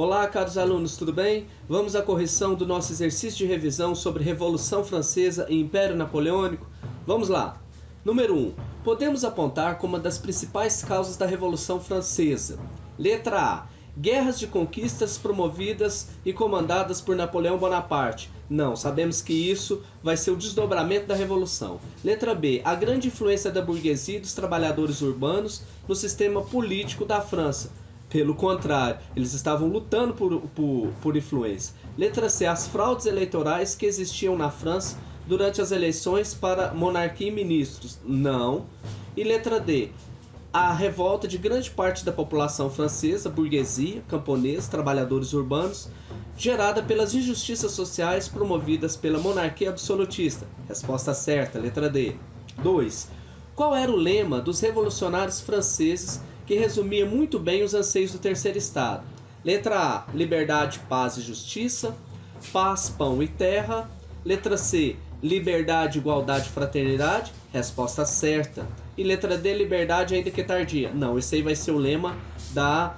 Olá, caros alunos, tudo bem? Vamos à correção do nosso exercício de revisão sobre Revolução Francesa e Império Napoleônico? Vamos lá! Número 1. Podemos apontar como uma das principais causas da Revolução Francesa. Letra A. Guerras de conquistas promovidas e comandadas por Napoleão Bonaparte. Não, sabemos que isso vai ser o desdobramento da Revolução. Letra B. A grande influência da burguesia e dos trabalhadores urbanos no sistema político da França. Pelo contrário, eles estavam lutando por influência. Letra C. As fraudes eleitorais que existiam na França durante as eleições para monarquia e ministros. Não. E letra D. A revolta de grande parte da população francesa, burguesia, camponeses, trabalhadores urbanos, gerada pelas injustiças sociais promovidas pela monarquia absolutista. Resposta certa, letra D. 2. Qual era o lema dos revolucionários franceses que resumia muito bem os anseios do terceiro estado? Letra A. Liberdade, paz e justiça. Paz, pão e terra. Letra C. Liberdade, igualdade e fraternidade. Resposta certa. E letra D. Liberdade, ainda que tardia. Não, esse aí vai ser o lema da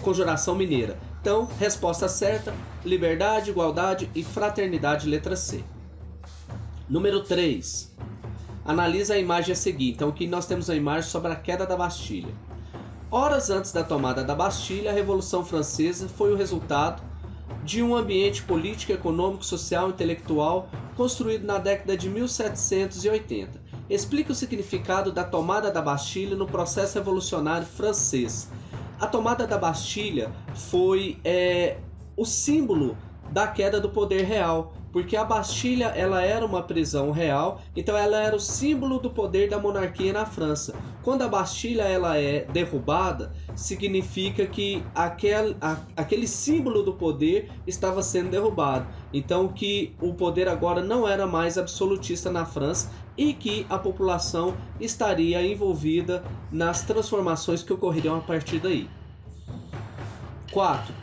Conjuração Mineira. Então, resposta certa. Liberdade, igualdade e fraternidade, letra C. Número 3. Analisa a imagem a seguir. Então, aqui nós temos a imagem sobre a queda da Bastilha. Horas antes da tomada da Bastilha, a Revolução Francesa foi o resultado de um ambiente político, econômico, social e intelectual construído na década de 1780. Explica o significado da tomada da Bastilha no processo revolucionário francês. A tomada da Bastilha foi o símbolo da queda do poder real, porque a Bastilha ela era uma prisão real, então ela era o símbolo do poder da monarquia na França. Quando a Bastilha ela é derrubada, significa que aquele símbolo do poder estava sendo derrubado. Então que o poder agora não era mais absolutista na França e que a população estaria envolvida nas transformações que ocorreriam a partir daí. 4.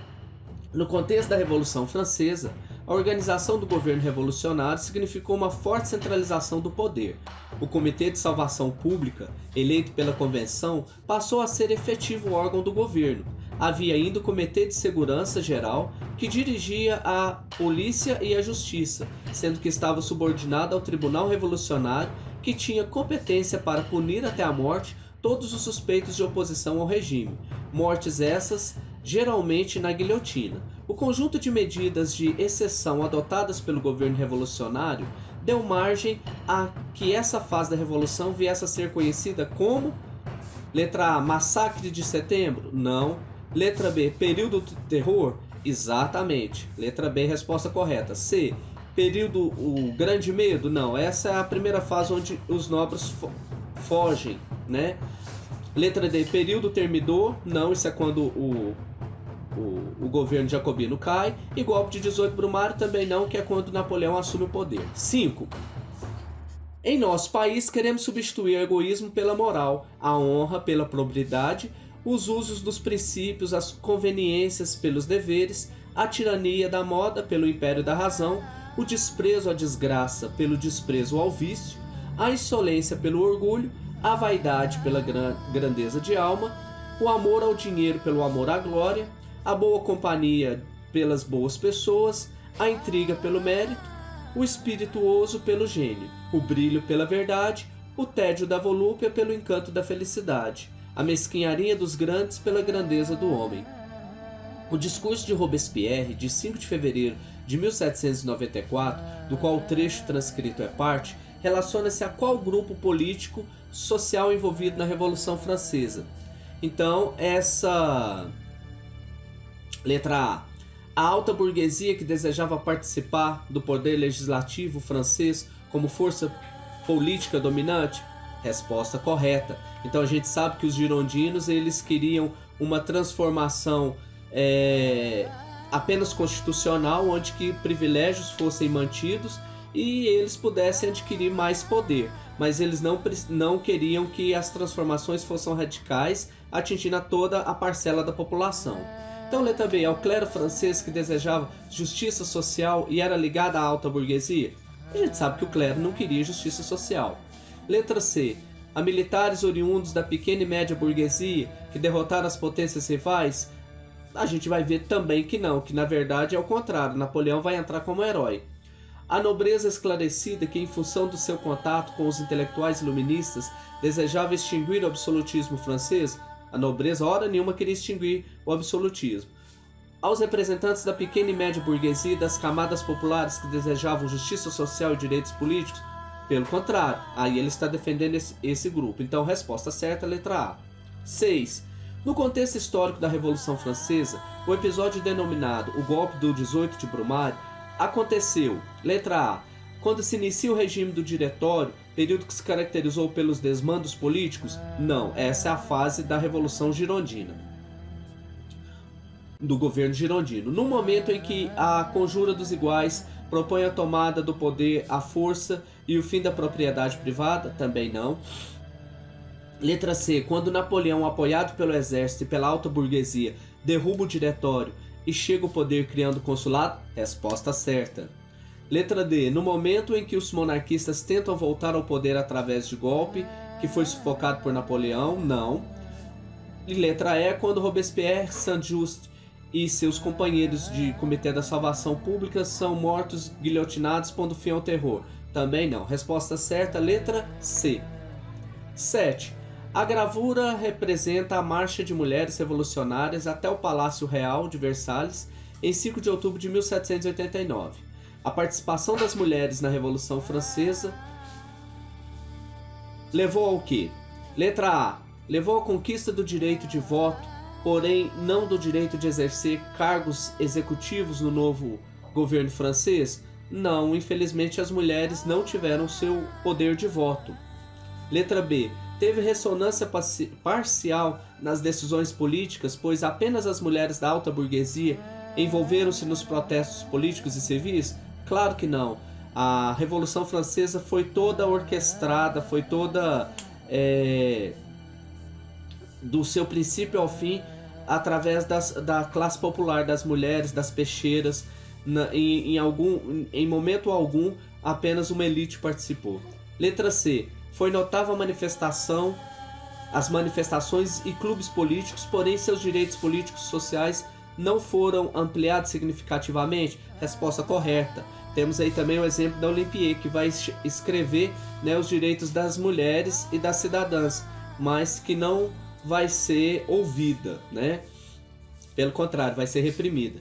No contexto da Revolução Francesa, a organização do governo revolucionário significou uma forte centralização do poder. O Comitê de Salvação Pública, eleito pela Convenção, passou a ser efetivo órgão do governo. Havia ainda o Comitê de Segurança Geral, que dirigia a polícia e a justiça, sendo que estava subordinado ao Tribunal Revolucionário, que tinha competência para punir até a morte todos os suspeitos de oposição ao regime. Mortes essas geralmente na guilhotina. O conjunto de medidas de exceção adotadas pelo governo revolucionário deu margem a que essa fase da revolução viesse a ser conhecida como letra A. Massacre de Setembro? Não. Letra B. Período do Terror? Exatamente. Letra B, resposta correta. C. Período o Grande Medo? Não. Essa é a primeira fase onde os nobres fogem, né? Letra D. Período Termidor? Não, isso é quando o governo jacobino cai. E golpe de 18 Brumário também não, que é quando Napoleão assume o poder. 5. Em nosso país, queremos substituir o egoísmo pela moral, a honra pela probidade, os usos dos princípios, as conveniências pelos deveres, a tirania da moda pelo império da razão, o desprezo à desgraça pelo desprezo ao vício, a insolência pelo orgulho, a vaidade pela grandeza de alma, o amor ao dinheiro pelo amor à glória, a boa companhia pelas boas pessoas, a intriga pelo mérito, o espirituoso pelo gênio, o brilho pela verdade, o tédio da volúpia pelo encanto da felicidade, a mesquinharia dos grandes pela grandeza do homem. O discurso de Robespierre, de 5 de fevereiro de 1794, do qual o trecho transcrito é parte, relaciona-se a qual grupo político social envolvido na Revolução Francesa. Então, essa letra A alta burguesia que desejava participar do poder legislativo francês como força política dominante? Resposta correta. Então a gente sabe que os girondinos eles queriam uma transformação apenas constitucional, onde que privilégios fossem mantidos e eles pudessem adquirir mais poder. Mas eles não queriam que as transformações fossem radicais, atingindo a toda a parcela da população. Então, letra B, ao clero francês que desejava justiça social e era ligado à alta burguesia? A gente sabe que o clero não queria justiça social. Letra C, a militares oriundos da pequena e média burguesia que derrotaram as potências rivais? A gente vai ver também que não, que na verdade é o contrário, Napoleão vai entrar como herói. A nobreza esclarecida que, em função do seu contato com os intelectuais iluministas, desejava extinguir o absolutismo francês, a nobreza hora nenhuma queria extinguir o absolutismo. Aos representantes da pequena e média burguesia e das camadas populares que desejavam justiça social e direitos políticos, pelo contrário, aí ele está defendendo esse grupo. Então, resposta certa, letra A. 6. No contexto histórico da Revolução Francesa, o episódio denominado o Golpe do 18 de Brumário aconteceu, letra A, quando se inicia o regime do Diretório, período que se caracterizou pelos desmandos políticos? Não, essa é a fase da Revolução Girondina, do governo girondino. No momento em que a Conjura dos Iguais propõe a tomada do poder à força e o fim da propriedade privada? Também não. Letra C, quando Napoleão, apoiado pelo exército e pela alta burguesia, derruba o Diretório e chega ao poder criando o consulado? Resposta certa. Letra D, no momento em que os monarquistas tentam voltar ao poder através de golpe, que foi sufocado por Napoleão? Não. E letra E, quando Robespierre, Saint-Just e seus companheiros de Comitê da Salvação Pública são mortos, guilhotinados, pondo fim ao terror? Também não. Resposta certa, letra C. 7. A gravura representa a marcha de mulheres revolucionárias até o Palácio Real de Versalhes em 5 de outubro de 1789. A participação das mulheres na Revolução Francesa levou ao quê? Letra A. Levou à conquista do direito de voto, porém não do direito de exercer cargos executivos no novo governo francês? Não, infelizmente as mulheres não tiveram seu poder de voto. Letra B. Teve ressonância parcial nas decisões políticas, pois apenas as mulheres da alta burguesia envolveram-se nos protestos políticos e civis? Claro que não. A Revolução Francesa foi toda orquestrada, foi toda do seu princípio ao fim através da classe popular, das mulheres, das peixeiras. Em momento algum, apenas uma elite participou. Letra C. Foi notável as manifestações e clubes políticos, porém seus direitos políticos e sociais não foram ampliados significativamente? Resposta correta. Temos aí também o exemplo da Olympier, que vai escrever, né, os direitos das mulheres e das cidadãs, mas que não vai ser ouvida, né? Pelo contrário, vai ser reprimida.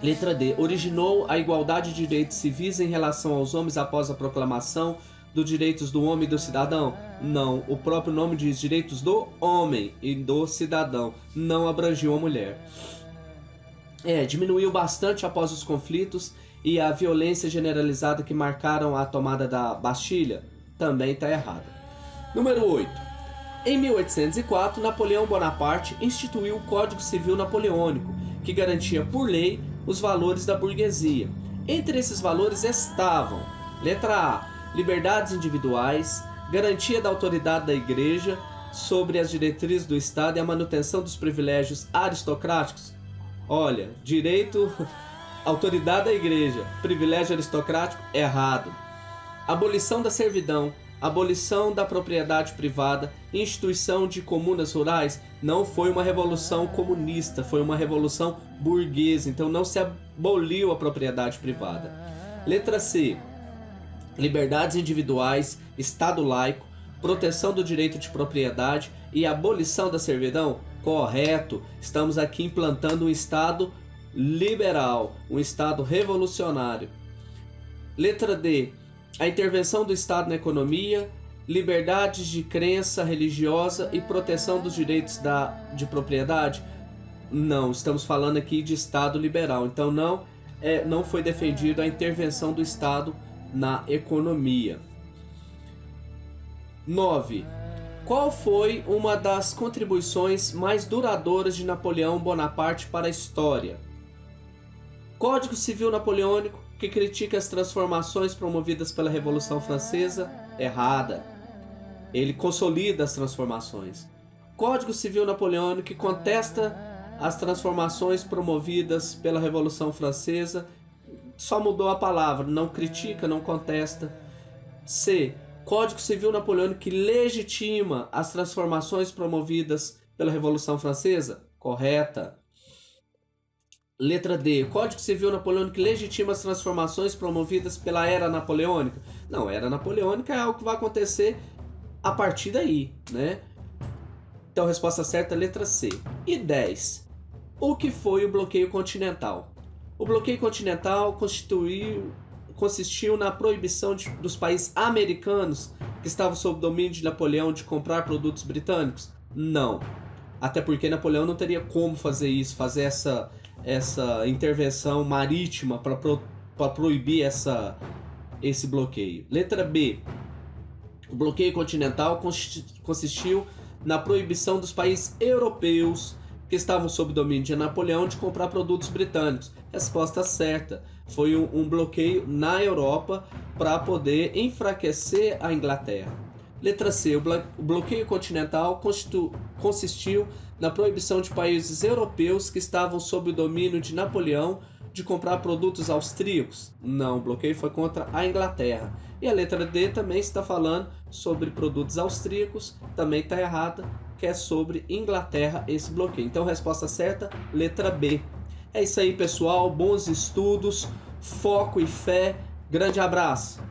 Letra D. Originou a igualdade de direitos civis em relação aos homens após a proclamação dos direitos do homem e do cidadão? Não, o próprio nome diz direitos do homem e do cidadão, não abrangiu a mulher. Diminuiu bastante após os conflitos e a violência generalizada que marcaram a tomada da Bastilha? Também está errada. Número 8. Em 1804, Napoleão Bonaparte instituiu o Código Civil Napoleônico, que garantia por lei os valores da burguesia. Entre esses valores estavam: letra A, liberdades individuais, garantia da autoridade da Igreja sobre as diretrizes do Estado e a manutenção dos privilégios aristocráticos. Olha, direito, autoridade da Igreja, privilégio aristocrático, errado. Abolição da servidão, abolição da propriedade privada, instituição de comunas rurais. Não foi uma revolução comunista, foi uma revolução burguesa, então não se aboliu a propriedade privada. Letra C, liberdades individuais, Estado laico, proteção do direito de propriedade e abolição da servidão? Correto. Estamos aqui implantando um Estado liberal, um Estado revolucionário. Letra D. A intervenção do Estado na economia, liberdades de crença religiosa e proteção dos direitos de propriedade? Não, estamos falando aqui de Estado liberal. Então não foi defendida a intervenção do Estado na economia. 9. Qual foi uma das contribuições mais duradouras de Napoleão Bonaparte para a história? Código Civil Napoleônico, que critica as transformações promovidas pela Revolução Francesa? Errada. Ele consolida as transformações. Código Civil Napoleônico, que contesta as transformações promovidas pela Revolução Francesa? Só mudou a palavra, não critica, não contesta. C. Código Civil Napoleônico que legitima as transformações promovidas pela Revolução Francesa? Correta. Letra D. O Código Civil Napoleônico legitima as transformações promovidas pela Era Napoleônica? Não, a Era Napoleônica é algo que vai acontecer a partir daí, né? Então, a resposta certa é a letra C. E 10. O que foi o bloqueio continental? O bloqueio continental consistiu na proibição dos países americanos que estavam sob domínio de Napoleão de comprar produtos britânicos? Não. Até porque Napoleão não teria como fazer isso, fazer essa intervenção marítima para proibir esse bloqueio. Letra B. O bloqueio continental consistiu na proibição dos países europeus que estavam sob domínio de Napoleão de comprar produtos britânicos. Resposta certa. Foi um bloqueio na Europa para poder enfraquecer a Inglaterra. Letra C. O bloqueio continental consistiu na proibição de países europeus que estavam sob o domínio de Napoleão de comprar produtos austríacos. Não, o bloqueio foi contra a Inglaterra. E a letra D também está falando sobre produtos austríacos, também está errada, que é sobre Inglaterra esse bloqueio. Então, resposta certa, letra B. É isso aí, pessoal. Bons estudos, foco e fé. Grande abraço.